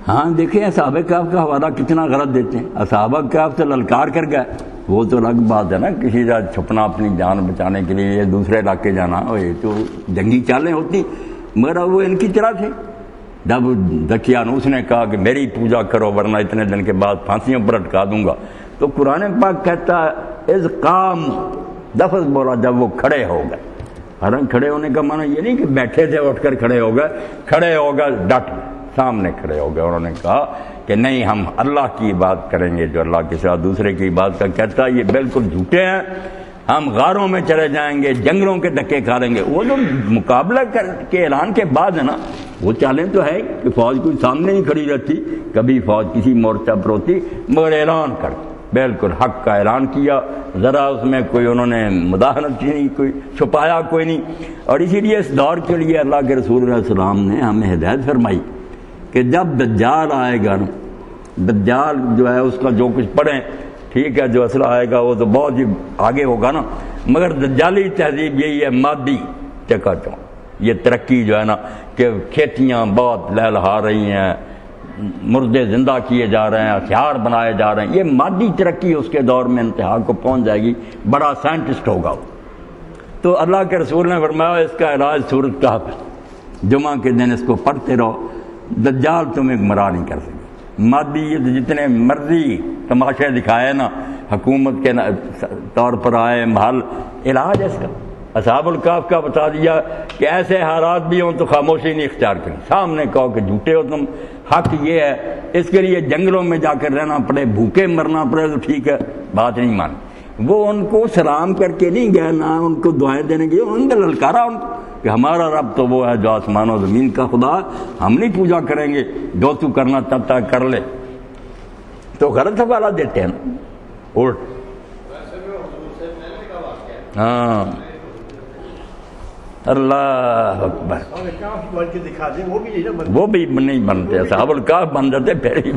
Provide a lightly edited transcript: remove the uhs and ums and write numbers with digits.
ہاں دیکھیں اصحاب کہف کا حوالہ کتنا غلط دیتے ہیں. اصحاب کہف سے للکار کر گئے, وہ تو الگ بات ہے نا, کسی کا چھپنا اپنی جان بچانے کے لیے دوسرے علاقے جانا, یہ تو جنگی چالیں ہوتی, مگر وہ ان کی طرح تھے. جب دقیانوس نے کہا کہ میری پوجا کرو ورنہ اتنے دن کے بعد پھانسیوں پر اٹکا دوں گا, تو قرآن پاک کہتا ہے اذ قام, لفظ بولا جب وہ کھڑے ہو گئے. حالانکہ کھڑے ہونے کا معنی یہ نہیں کہ بیٹھے تھے اٹھ کر کھڑے ہو گئے, کھڑے ہو گئے ڈٹ سامنے کھڑے ہو گئے. انہوں نے کہا کہ نہیں, ہم اللہ کی عبادت کریں گے, جو اللہ کے ساتھ دوسرے کی عبادت کا کہتا ہے یہ بالکل جھوٹے ہیں. ہم غاروں میں چلے جائیں گے, جنگلوں کے دھکے کھا لیں گے. وہ جو مقابلہ کے اعلان کے بعد ہے نا, وہ چالیں تو ہے کہ فوج کوئی سامنے نہیں کھڑی رہتی, کبھی فوج کسی مورچہ پر ہوتی, مگر اعلان کر بالکل حق کا اعلان کیا. ذرا اس میں کوئی انہوں نے مداحنت نہیں, کوئی چھپایا کوئی نہیں. اور اسی لیے اس دور کے لیے اللہ کے رسول علیہ السلام نے ہمیں ہدایت فرمائی کہ جب دجال آئے گا نا, دجال جو ہے اس کا جو کچھ پڑھیں ٹھیک ہے, جو اصلہ آئے گا وہ تو بہت ہی آگے ہوگا نا, مگر دجالی تہذیب یہی ہے مادی چکا چون. یہ ترقی جو ہے نا کہ کھیتیاں بہت لہلہا رہی ہیں, مردے زندہ کیے جا رہے ہیں, ہتھیار بنائے جا رہے ہیں, یہ مادی ترقی اس کے دور میں انتہا کو پہنچ جائے گی, بڑا سائنٹسٹ ہوگا. تو اللہ کے رسول نے فرمایا اس کا علاج سورۃ کہف ہے, جمعہ کے دن اس کو پڑھتے رہو, دجال تمہیں گمراہ نہیں کر سکے. مادی جتنے مرضی تماشے دکھائے نا, حکومت کے طور پر آئے محل, علاج اس کا اصحاب الکہف کا بتا دیا کہ ایسے حالات بھی ہوں تو خاموشی نہیں اختیار کریں, سامنے کہو کہ جھوٹے ہو تم, حق یہ ہے. اس کے لیے جنگلوں میں جا کر رہنا پڑے, بھوکے مرنا پڑے تو ٹھیک ہے, بات نہیں مانی. وہ ان کو سلام کر کے نہیں گئے, نہ ان کو دعائیں دینے گئے, انہوں نے للکارا ان کو کہ ہمارا رب تو وہ ہے جو آسمان و زمین کا خدا, ہم نہیں پوجا کریں گے, جو تو کرنا چاہتا ہے کر لے. تو غلط حوالہ دیتے ہیں الٹ. ہاں اللہ اکبر, وہ بھی نہیں بنتے, اصحاب الکہف بن جاتے پھر ہی